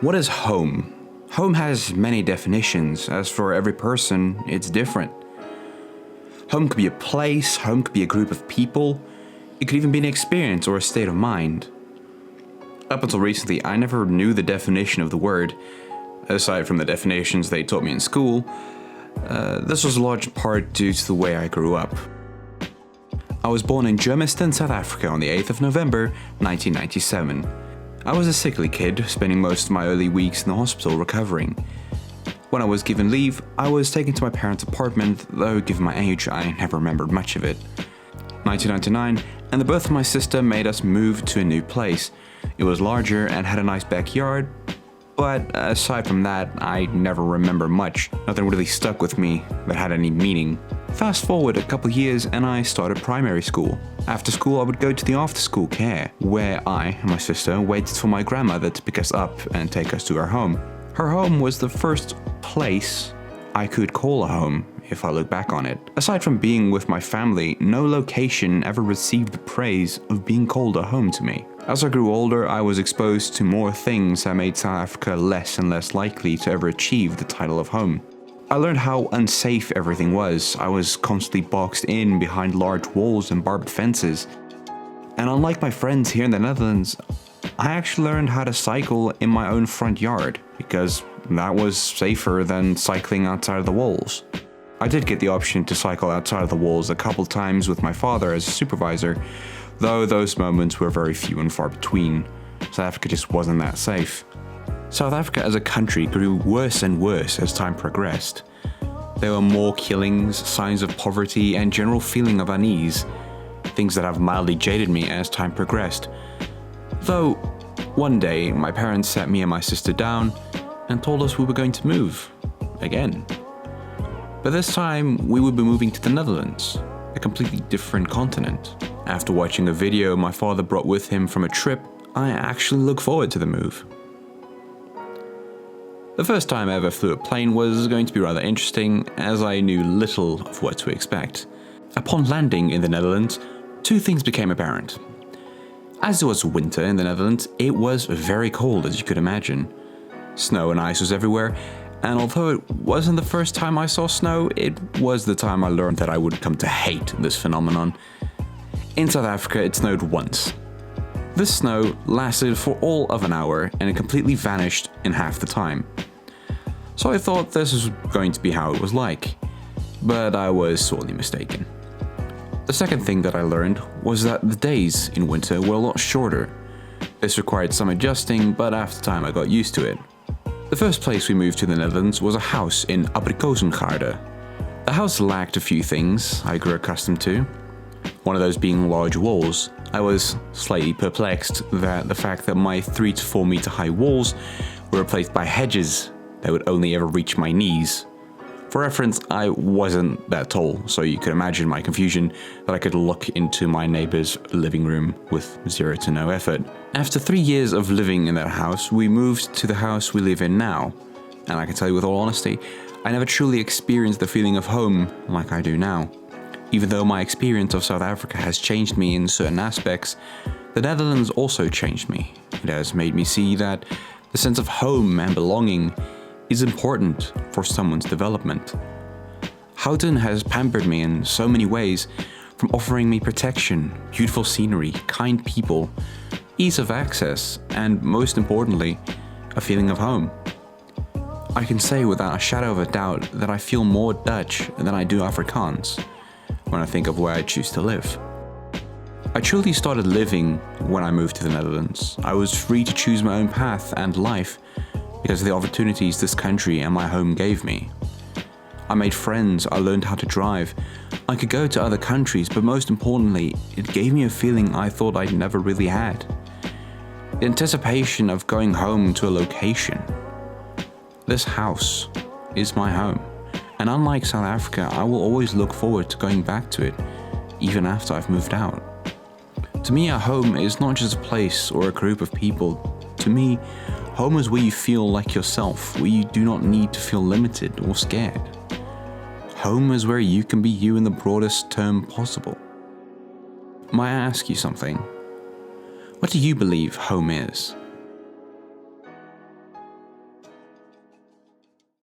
What is home? Home has many definitions, as for every person, it's different. Home could be a place, home could be a group of people, it could even be an experience or a state of mind. Up until recently, I never knew the definition of the word, aside from the definitions they taught me in school. This was a large part due to the way I grew up. I was born in Germiston, South Africa on the 8th of November, 1997. I was a sickly kid, spending most of my early weeks in the hospital recovering. When I was given leave, I was taken to my parents' apartment, though given my age, I never remembered much of it. 1999, and the birth of my sister made us move to a new place. It was larger and had a nice backyard, but aside from that, I never remember much. Nothing really stuck with me that had any meaning. Fast forward a couple years and I started primary school. After school I would go to the after-school care, where I and my sister waited for my grandmother to pick us up and take us to her home. Her home was the first place I could call a home, if I look back on it. Aside from being with my family, no location ever received the praise of being called a home to me. As I grew older, I was exposed to more things that made South Africa less and less likely to ever achieve the title of home. I learned how unsafe everything was. I was constantly boxed in behind large walls and barbed fences. And unlike my friends here in the Netherlands, I actually learned how to cycle in my own front yard, because that was safer than cycling outside of the walls. I did get the option to cycle outside of the walls a couple times with my father as a supervisor, though those moments were very few and far between. South Africa just wasn't that safe. South Africa as a country grew worse and worse as time progressed. There were more killings, signs of poverty, and general feeling of unease, things that have mildly jaded me as time progressed. Though, one day, my parents sat me and my sister down and told us we were going to move. Again. But this time, we would be moving to the Netherlands, a completely different continent. After watching a video my father brought with him from a trip, I actually look forward to the move. The first time I ever flew a plane was going to be rather interesting, as I knew little of what to expect. Upon landing in the Netherlands, two things became apparent. As it was winter in the Netherlands, it was very cold, as you could imagine. Snow and ice was everywhere, and although it wasn't the first time I saw snow, it was the time I learned that I would come to hate this phenomenon. In South Africa, it snowed once. This snow lasted for all of an hour, and it completely vanished in half the time. So I thought this was going to be how it was like, but I was sorely mistaken. The second thing that I learned was that the days in winter were a lot shorter. This required some adjusting, but after time I got used to it. The first place we moved to the Netherlands was a house in Abrikozengaarde. The house lacked a few things I grew accustomed to, one of those being large walls. I was slightly perplexed that the fact that my 3 to 4 meter high walls were replaced by hedges that would only ever reach my knees. For reference, I wasn't that tall, so you could imagine my confusion that I could look into my neighbor's living room with zero to no effort. After 3 years of living in that house, we moved to the house we live in now, and I can tell you with all honesty, I never truly experienced the feeling of home like I do now. Even though my experience of South Africa has changed me in certain aspects, the Netherlands also changed me. It has made me see that the sense of home and belonging is important for someone's development. Houghton has pampered me in so many ways, from offering me protection, beautiful scenery, kind people, ease of access, and most importantly, a feeling of home. I can say without a shadow of a doubt that I feel more Dutch than I do Afrikaans when I think of where I choose to live. I truly started living when I moved to the Netherlands. I was free to choose my own path and life because of the opportunities this country and my home gave me. I made friends, I learned how to drive. I could go to other countries, but most importantly, it gave me a feeling I thought I'd never really had. The anticipation of going home to a location. This house is my home, and unlike South Africa, I will always look forward to going back to it, even after I've moved out. To me, a home is not just a place or a group of people. To me, home is where you feel like yourself, where you do not need to feel limited or scared. Home is where you can be you in the broadest term possible. May I ask you something? What do you believe home is?